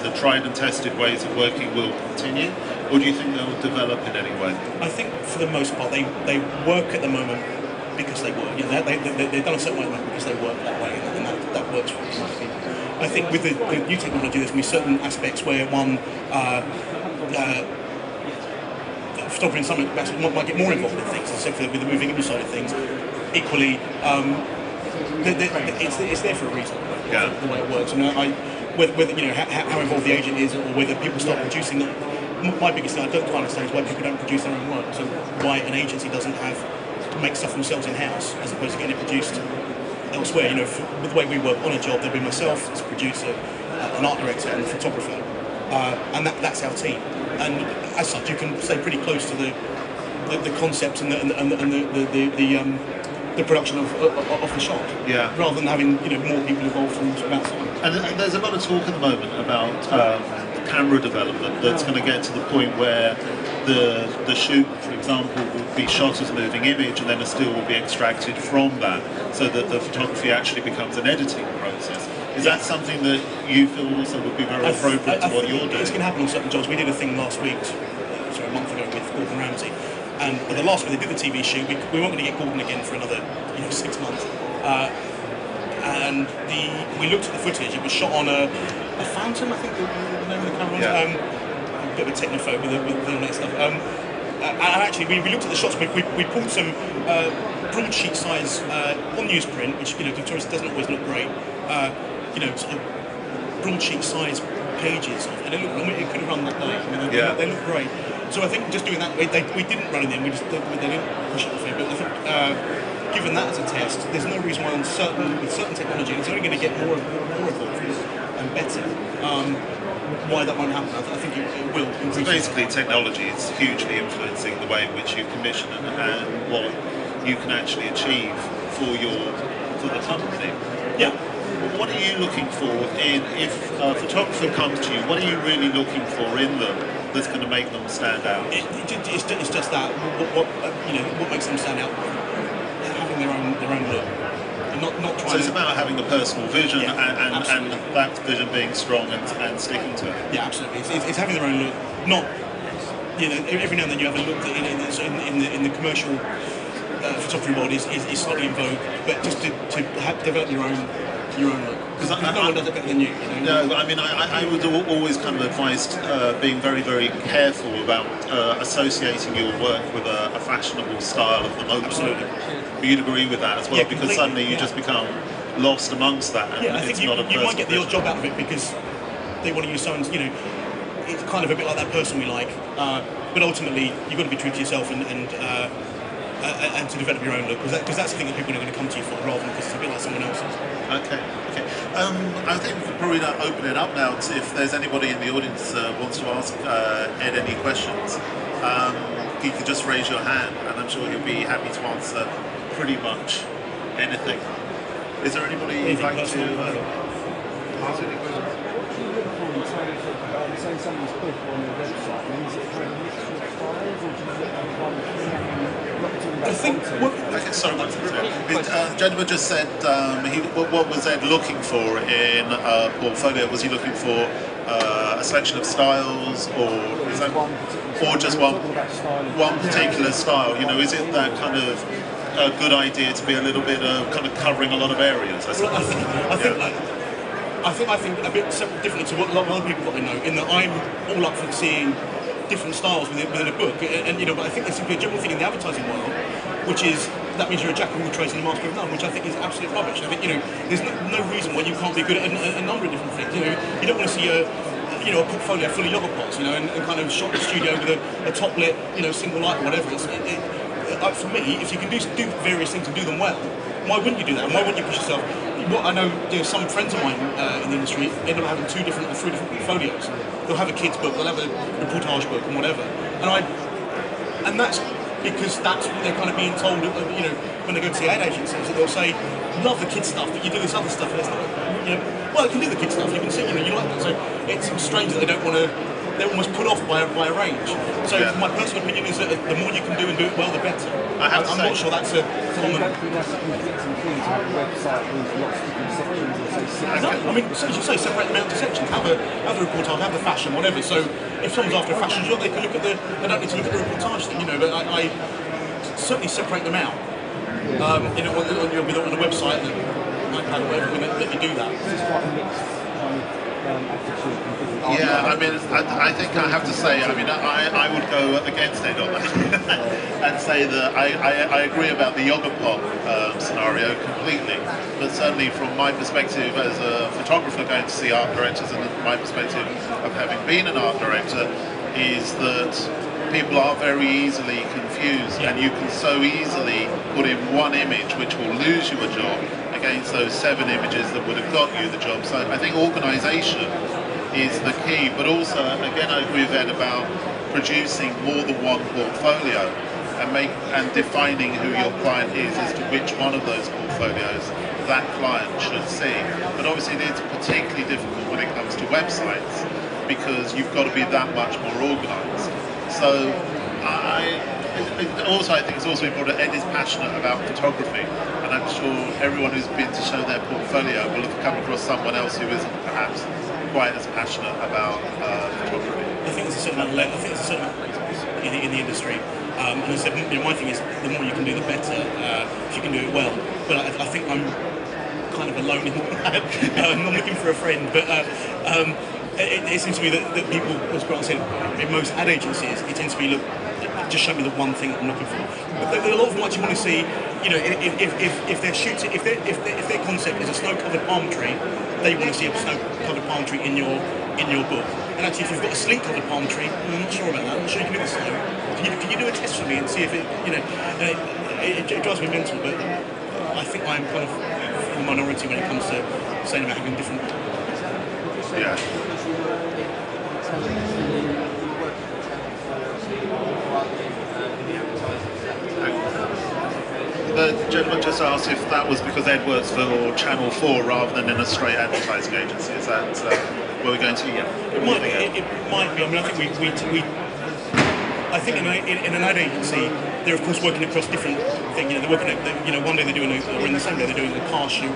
the tried and tested ways of working will continue, or do you think they'll develop in any way? I think for the most part they work at the moment because they work. You know, they're done a certain way at the moment because they work that way, and that works for most people. I think with the new technology, there's going to be certain aspects where one photography in some aspects might get more involved in things, so with the moving image side of things. Equally, it's there for a reason. Yeah. The way it works, and whether you know how involved the agent is, or whether people start producing it. My biggest thing I don't understand is why people don't produce their own work. So why an agency doesn't make stuff themselves in house as opposed to getting it produced elsewhere. You know, with the way we work on a job, there'll be myself as a producer, an art director, and a photographer, and that's our team. And as such, you can stay pretty close to the concept and the production of the shot, yeah, rather than having more people involved from outside. And there's a lot of talk at the moment about camera development that's going to get to the point where the shoot, for example, will be shot as a moving image, and then a still will be extracted from that, so that the photography actually becomes an editing process. Is that something that you feel also would be very appropriate to what you're doing? It's going to happen on certain jobs. We did a thing last week, a month ago, with Gordon Ramsay. And the last week they did the TV shoot, we weren't going to get Gordon again for another 6 months. And we looked at the footage. It was shot on a Phantom, I think the name of the camera was. Yeah. A bit of a technophobe with all that stuff. And actually, we looked at the shots. We pulled some broadsheet size on newsprint, which to tourists doesn't always look great. Sort of broadsheet size pages of, and it could have run that day. They look great. So I think just doing that, we didn't run in them. They didn't push it off here. But I think given that as a test, there's no reason why with certain technology, it's only going to get more evolved and better. Why that won't happen? I think it will. So basically, technology is hugely influencing the way in which you commission and what you can actually achieve for the company. Yeah. What are you looking for if a photographer comes to you? What are you really looking for in them that's going to make them stand out? It's just that what makes them stand out, having their own look, and not trying. So it's about having a personal vision, yeah, and that vision being strong and sticking to it. Yeah, absolutely. It's having their own look. Not every now and then you have a look that in the commercial photography world is slightly in vogue, but just to develop your own look, because no one does it better than you. No, I mean, I would always kind of advise being very, very careful about associating your work with a fashionable style of the moment. Absolutely. You'd agree with that as well, because suddenly you just become lost amongst that. And I think you might get the odd job out of it because they want to use someone's, it's kind of a bit like that person we like, but ultimately you've got to be true to yourself and to develop your own look, because that's the thing that people are going to come to you for, rather than because it's a bit like someone else's. Okay. I think we could probably open it up now to if there's anybody in the audience wants to ask Ed any questions. You can just raise your hand, and I'm sure he'll be happy to answer pretty much anything. Is there anybody you'd like to ask any questions? Say someone's book on your website, is it kind of mixture of styles, or do you have one theme? I think the gentleman just said what was Ed looking for in a portfolio? Was he looking for a selection of styles, or just one particular style? Is it that kind of a good idea to be a little bit kind of covering a lot of areas? I think a bit differently to what a lot of other people that I know, in that I'm all up for seeing different styles within a book, and but I think there's simply a general thing in the advertising world, which is that means you're a jack of all trades and a master of none, which I think is absolute rubbish. I think there's no reason why you can't be good at a number of different things. You don't want to see a portfolio full of yoga pots, and kind of shot in the studio with a top lit, single light or whatever. For me, if you can do various things and do them well, why wouldn't you do that? And why wouldn't you push yourself? What I know, some friends of mine in the industry end up having 2 different or 3 different portfolios. They'll have a kids book, they'll have a reportage book, and whatever. And that's because that's what they're kind of being told. When they go to the ad agencies, that they'll say, "Love the kids stuff, but you do this other stuff." And it's not, well, you can do the kids stuff. You can see, you like that. So it's strange that they don't want to they're almost put off by a range. So my personal opinion is that the more you can do and do it well, the better. I'm not sure that's a common. Don't think that's a conflicting thing to have a website with lots of different sections or say six. No, I mean, as you say, separate them out into sections. Have the reportage, have the fashion, whatever. So if someone's after a fashion shot, they can look at the. They don't need to look at the reportage thing, you know. But I certainly separate them out. You know, on a website, an iPad, or whatever, let you do that. It's just quite a mixed kind of attitude from different. Yeah, I mean, I think I have to say, I mean, I would go against Ed on that and say that I agree about the yoga pop scenario completely, but certainly from my perspective as a photographer going to see art directors, and my perspective of having been an art director, is that people are very easily confused, and you can so easily put in one image which will lose you a job against those 7 images that would have got you the job. So I think organisation is the key, but also, again, I agree with Ed about producing more than one portfolio and defining who your client is as to which one of those portfolios that client should see. But obviously it's particularly difficult when it comes to websites, because you've got to be that much more organised. So I think it's also important that Ed is passionate about photography, and I'm sure everyone who's been to show their portfolio will have come across someone else who isn't perhaps quite as passionate about photography. I think there's a certain amount in the industry. And I said, you know, my thing is, the more you can do, the better, if you can do it well. But I think I'm kind of alone in that. I'm looking for a friend, but it seems to me that people, as Grant said, in most ad agencies, it tends to be, look, just show me the one thing I'm looking for. But there are a lot of them actually want to see, you know, if they're shooting, if their concept is a snow-covered palm tree, they want to see a snow-covered palm tree in your book. And actually, if you've got a sleet-covered palm tree, I'm not sure about that. I'm not sure you can do the snow. Can you do a test for me and see if it, you know, it drives me mental. But I think I'm kind of in the minority when it comes to saying about having different. Yeah. The gentleman just asked if that was because Ed works for Channel 4 rather than in a straight advertising agency. Is that where we're going to? Yeah. It might be. I mean, I think I think in an ad agency, they're of course working across different things. You know, they're working at, you know, one day they're doing, or in the same day they're doing a car shoot.